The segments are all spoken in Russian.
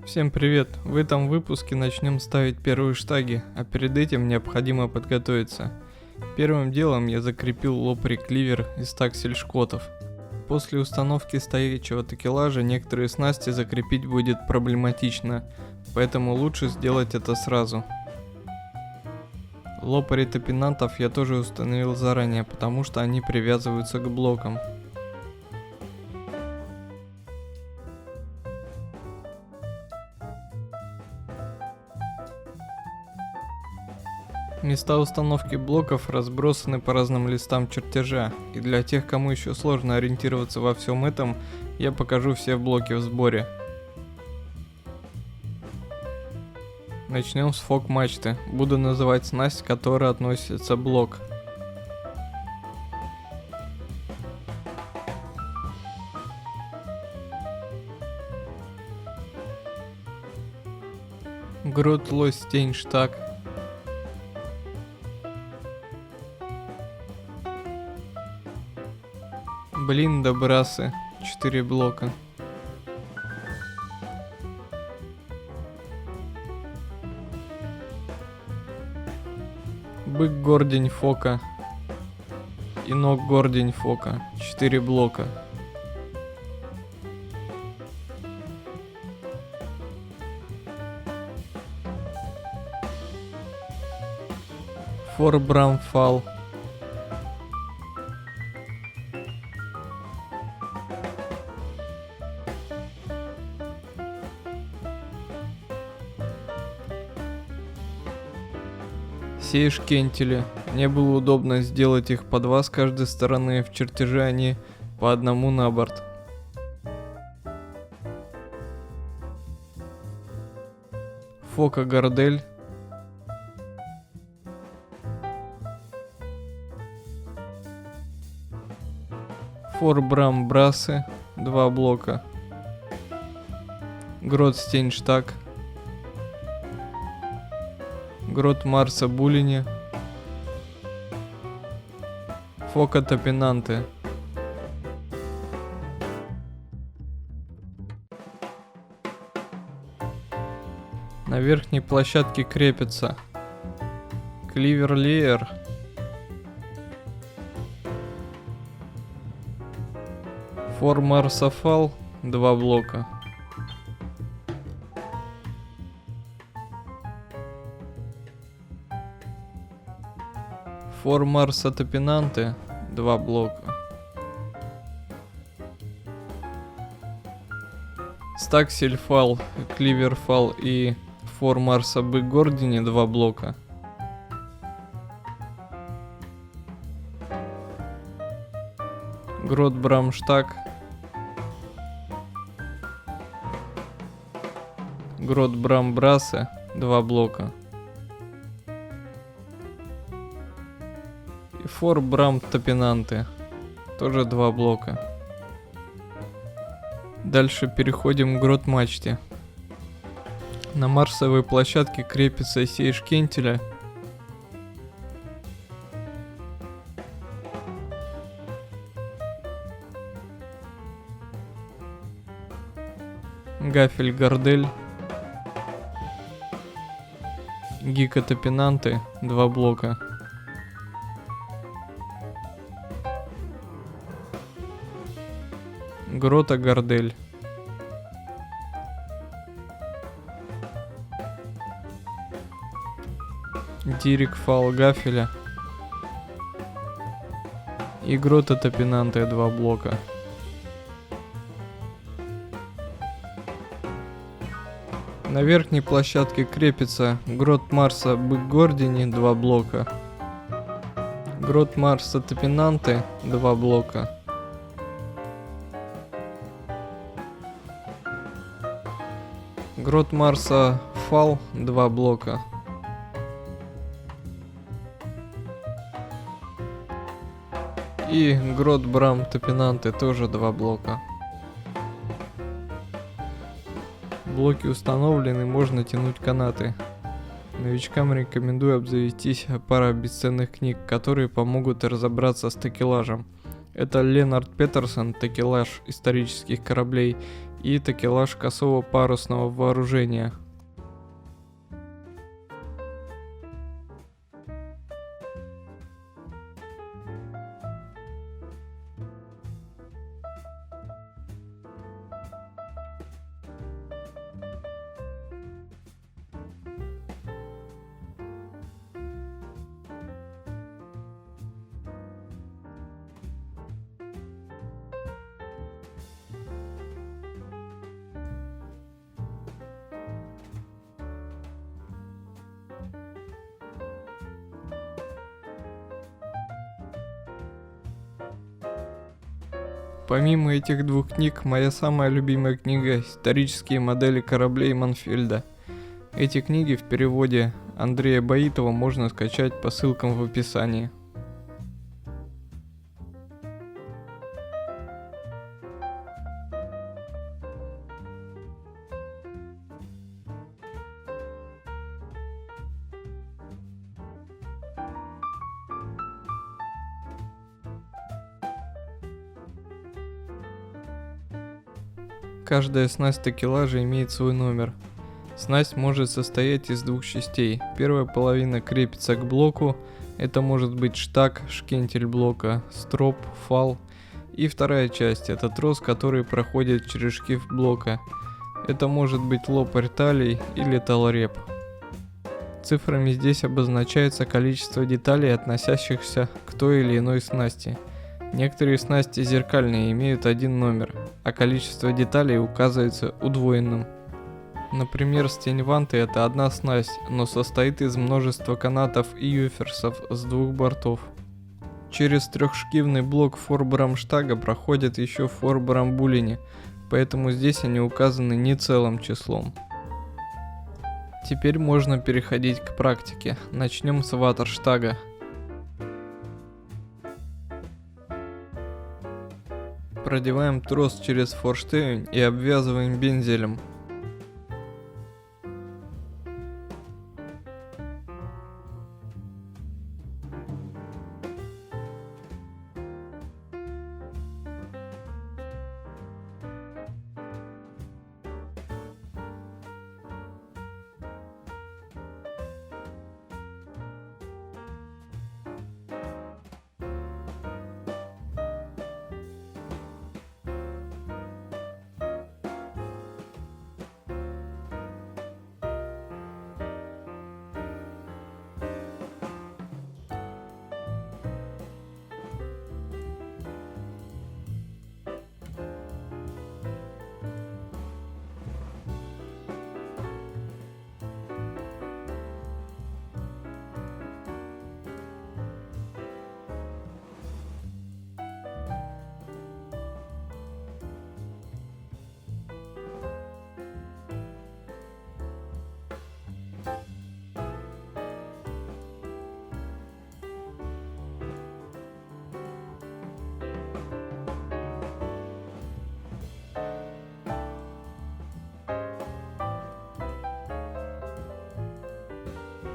Всем привет! В этом выпуске начнем ставить первые штаги, а перед этим необходимо подготовиться. Первым делом я закрепил лопри-кливер из таксельшкотов. После установки стоячего такелажа некоторые снасти закрепить будет проблематично, поэтому лучше сделать это сразу. Лопари топинантов я тоже установил заранее, потому что они привязываются к блокам. Места установки блоков разбросаны по разным листам чертежа, и для тех, кому еще сложно ориентироваться во всем этом, я покажу все блоки в сборе. Начнем с фок-мачты. Буду называть снасть, к которой относится блок. Грот Лостейнштаг. Блинда брасы 4 блока. Бык гордень фока и ног гордень фока 4 блока. Фор брамфал. Сейшкентели. Мне было удобно сделать их по два с каждой стороны, в чертеже они по одному на борт. Фока гордель. Фор брам брасы 2 блока. Грот Стейнштаг. Грот Марса Булине. Фока топинанты. На верхней площадке крепится кливер леер, фор марсофал 2 блока. Фор Марса топинанты 2 блока. Стаксельфал, кливерфал и фор Марса бык гордени 2 блока. Грот Брамштаг. Грот Брамбрасы 2 блока. И фор Брам топинанты тоже 2 блока. Дальше переходим к грот мачте. На марсовой площадке крепится сейшкентеля. Гафель гордель. Гика топинанты 2 блока. Грота гордель. Дирик фал гафеля. И грота топинанты 2 блока. На верхней площадке крепится грот Марса бык гордени 2 блока. Грот Марса топинанты 2 блока. Грот Марса фал 2 блока. И грот Брам топинанты тоже 2 блока. Блоки установлены, можно тянуть канаты. Новичкам рекомендую обзавестись парой бесценных книг, которые помогут разобраться с такелажем. Это Ленард Петерсон, такелаж исторических кораблей, и такелаж косого парусного вооружения. Помимо этих двух книг, моя самая любимая книга — «Исторические модели кораблей Манфельда». Эти книги в переводе Андрея Баитова можно скачать по ссылкам в описании. Каждая снасть такелажа имеет свой номер. Снасть может состоять из двух частей. Первая половина крепится к блоку, это может быть штаг, шкентель блока, строп, фал. И вторая часть — это трос, который проходит через шкив блока. Это может быть лопарь талий или талреп. Цифрами здесь обозначается количество деталей, относящихся к той или иной снасти. Некоторые снасти зеркальные имеют один номер, а количество деталей указывается удвоенным. Например, стеньванты — это одна снасть, но состоит из множества канатов и юферсов с двух бортов. Через трехшкивный блок форбрамштага проходят еще форбрамбулини, поэтому здесь они указаны не целым числом. Теперь можно переходить к практике. Начнем с ватерштага. Продеваем трос через форштевень и обвязываем бензелем.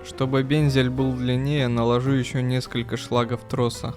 Чтобы бензель был длиннее, наложу еще несколько шлагов троса.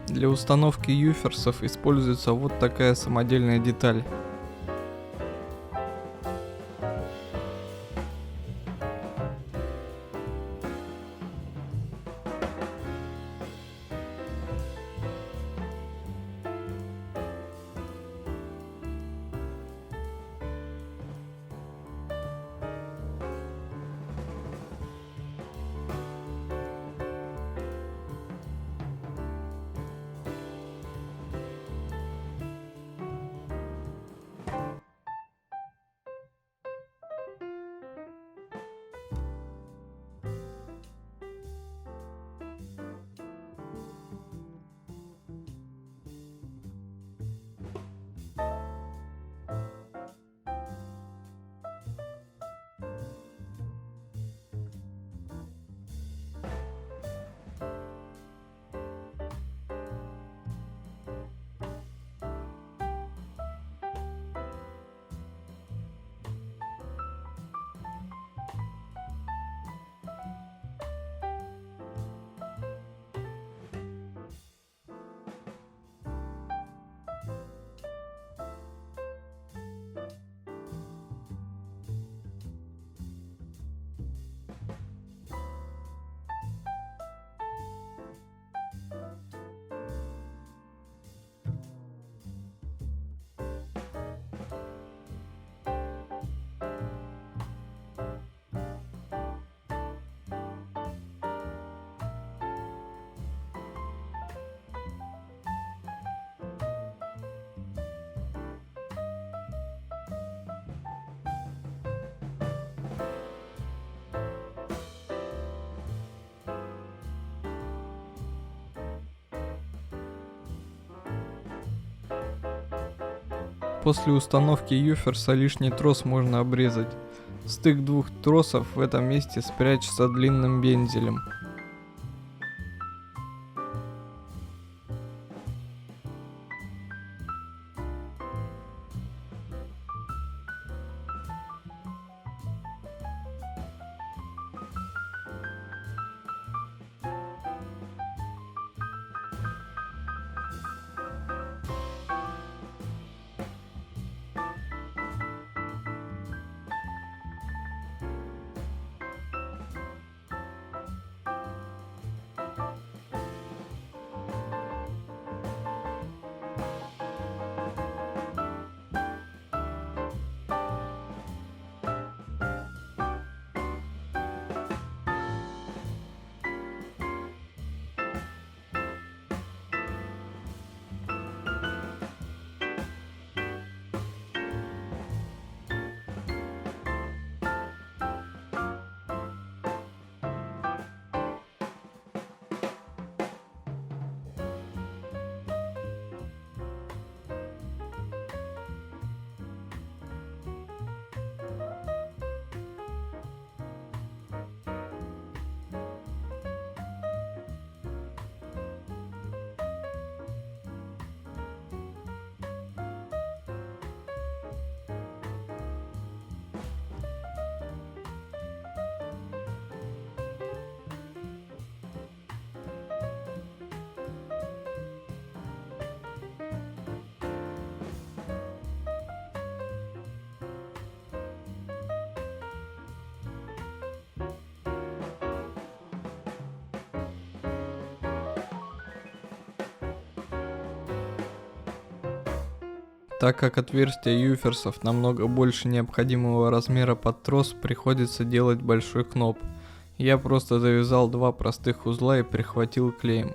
Для установки юферсов используется вот такая самодельная деталь. После установки юферса лишний трос можно обрезать. Стык двух тросов в этом месте спрячется длинным вензелем. Так как отверстия юферсов намного больше необходимого размера под трос, приходится делать большой кноп. Я просто завязал два простых узла и прихватил клеем.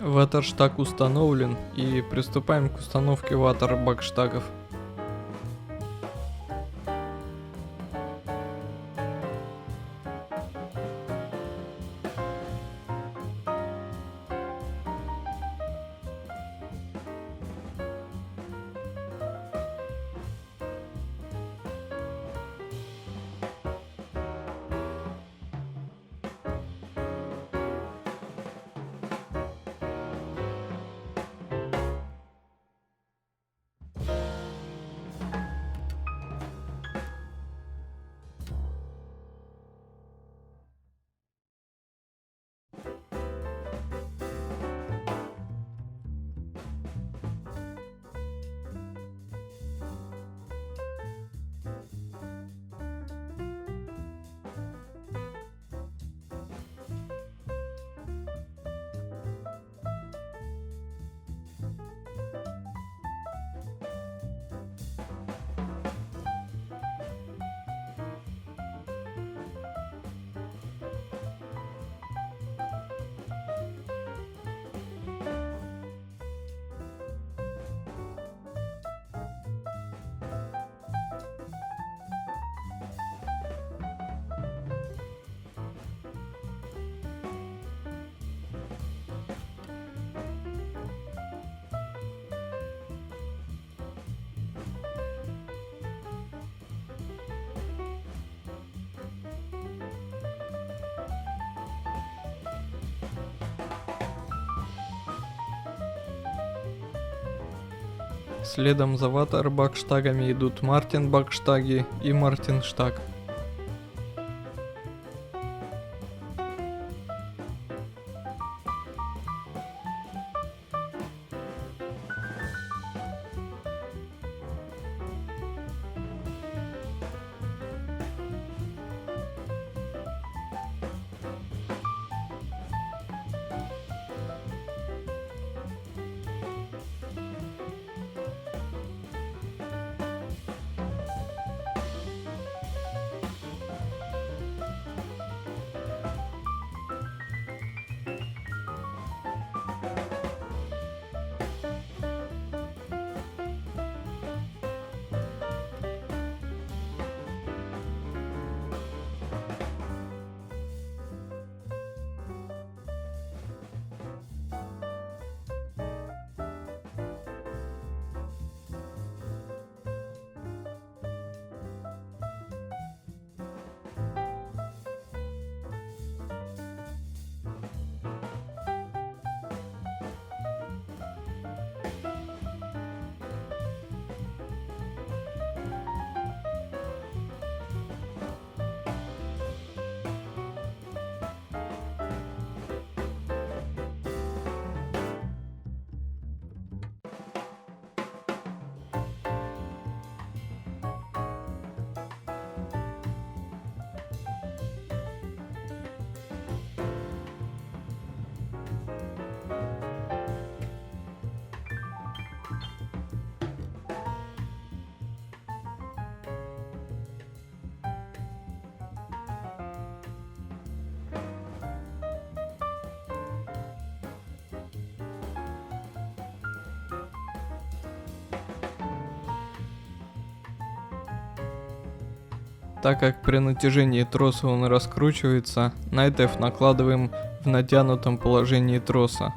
Ватерштаг установлен, и приступаем к установке ватер-бакштагов. Следом за ватер-бакштагами идут Мартин-бакштаги и Мартинштаг. Так как при натяжении троса он раскручивается, найтеф накладываем в натянутом положении троса.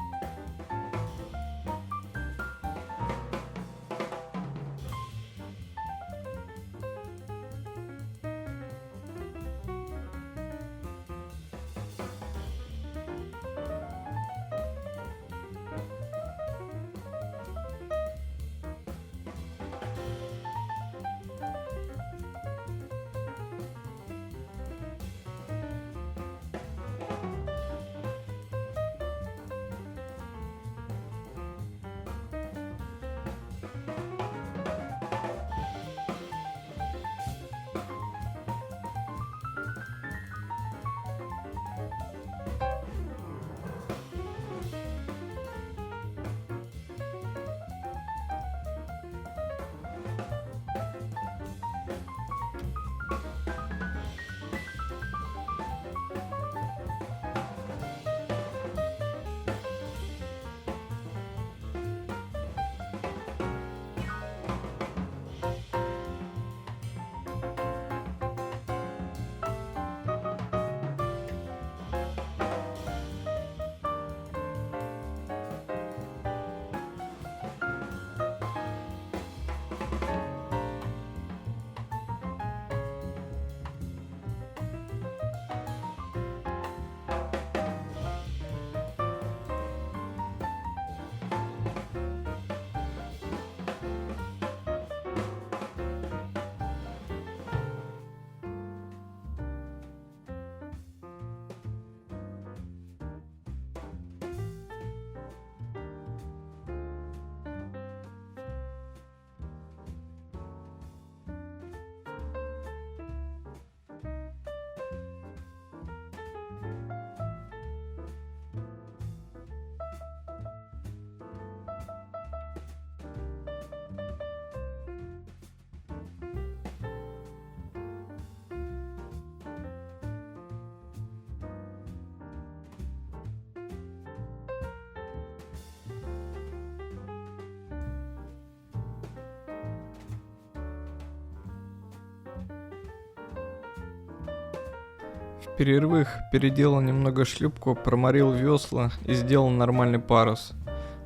В перерывах переделал немного шлюпку, проморил весла и сделал нормальный парус.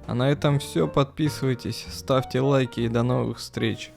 А на этом все, подписывайтесь, ставьте лайки и до новых встреч.